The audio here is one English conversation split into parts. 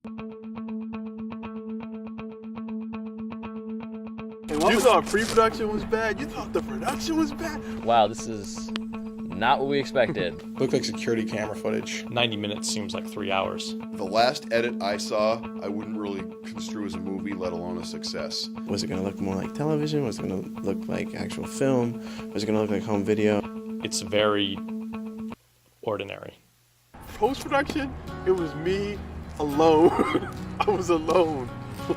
You thought pre-production was bad? You thought the production was bad? Wow, this is not what we expected. Looked like security camera footage. 90 minutes seems like 3 hours. The last edit I saw, I wouldn't really construe as a movie, let alone a success. Was it going to look more like television? Was it going to look like actual film? Was it going to look like home video? It's very ordinary. Post-production, it was me alone. I was alone.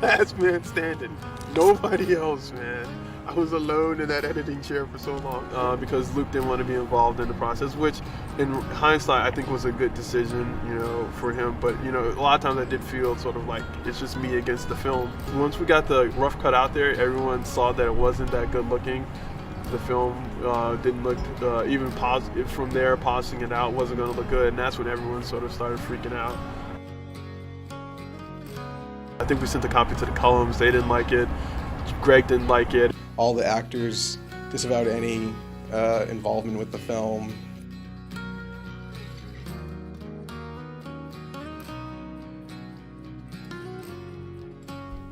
Last man standing. Nobody else, man. I was alone in that editing chair for so long because Luke didn't want to be involved in the process, which in hindsight I think was a good decision, for him. But, a lot of times I did feel sort of like it's just me against the film. Once we got the rough cut out there, everyone saw that it wasn't that good looking. The film didn't look, even from there, pausing it out wasn't going to look good. And that's when everyone sort of started freaking out. I think we sent the copy to the Cullums. They didn't like it. Greg didn't like it. All the actors disavowed any involvement with the film.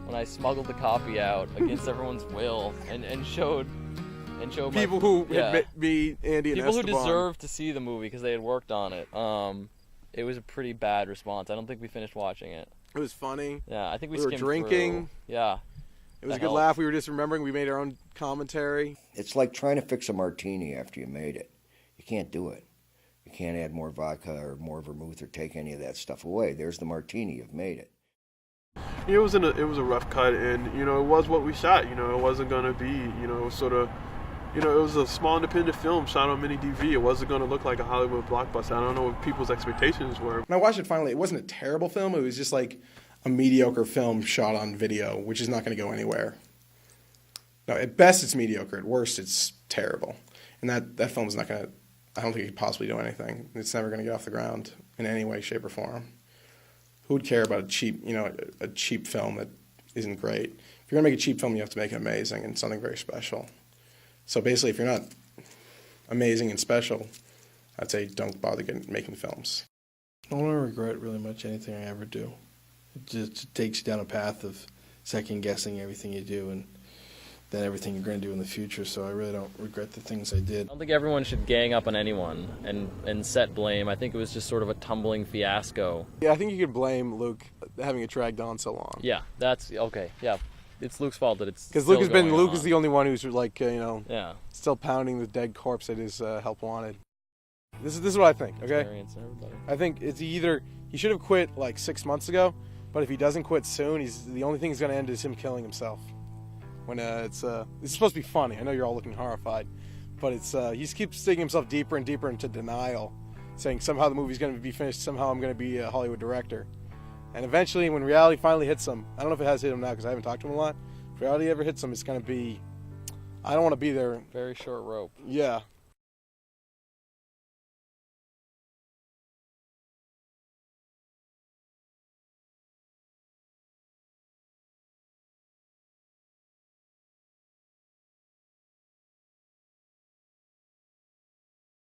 When I smuggled the copy out against everyone's will and showed People who yeah, had me, Andy, and people who Esteban. deserved to see the movie because they had worked on it. It was a pretty bad response. I don't think we finished watching it. It was funny. Yeah, I think we were skimmed drinking. through. Yeah. It was a That good helped. laugh. We were just remembering. We made our own commentary. It's like trying to fix a martini after you made it. You can't do it. You can't add more vodka or more vermouth or take any of that stuff away. There's the martini. You've made it. It was a rough cut, and it was what we shot. It wasn't gonna be sort of. It was a small independent film shot on mini DV. It wasn't going to look like a Hollywood blockbuster. I don't know what people's expectations were. When I watched it finally, it wasn't a terrible film. It was just like a mediocre film shot on video, which is not going to go anywhere. No, at best it's mediocre. At worst it's terrible. And that film's not going to, I don't think it could possibly do anything. It's never going to get off the ground in any way, shape, or form. Who would care about a cheap film that isn't great? If you're going to make a cheap film, you have to make it amazing and something very special. So basically, if you're not amazing and special, I'd say don't bother making films. I don't regret really much anything I ever do. It just takes you down a path of second-guessing everything you do and then everything you're going to do in the future, so I really don't regret the things I did. I don't think everyone should gang up on anyone and set blame. I think it was just sort of a tumbling fiasco. Yeah, I think you could blame Luke having it dragged on so long. Yeah, that's okay. Yeah, it's Luke's fault that it's because still Luke is on. the only one who's still pounding the dead corpse that his help wanted. This is what I think. Okay, Experience and everybody. I think it's either he should have quit like 6 months ago, but if he doesn't quit soon, the only thing he's going to end is him killing himself. When it's supposed to be funny. I know you're all looking horrified, but he just keeps digging himself deeper and deeper into denial, saying somehow the movie's going to be finished, somehow I'm going to be a Hollywood director. And eventually, when reality finally hits him, I don't know if it has hit him now because I haven't talked to him a lot. If reality ever hits him, it's going to be, I don't want to be there. Very short rope. Yeah.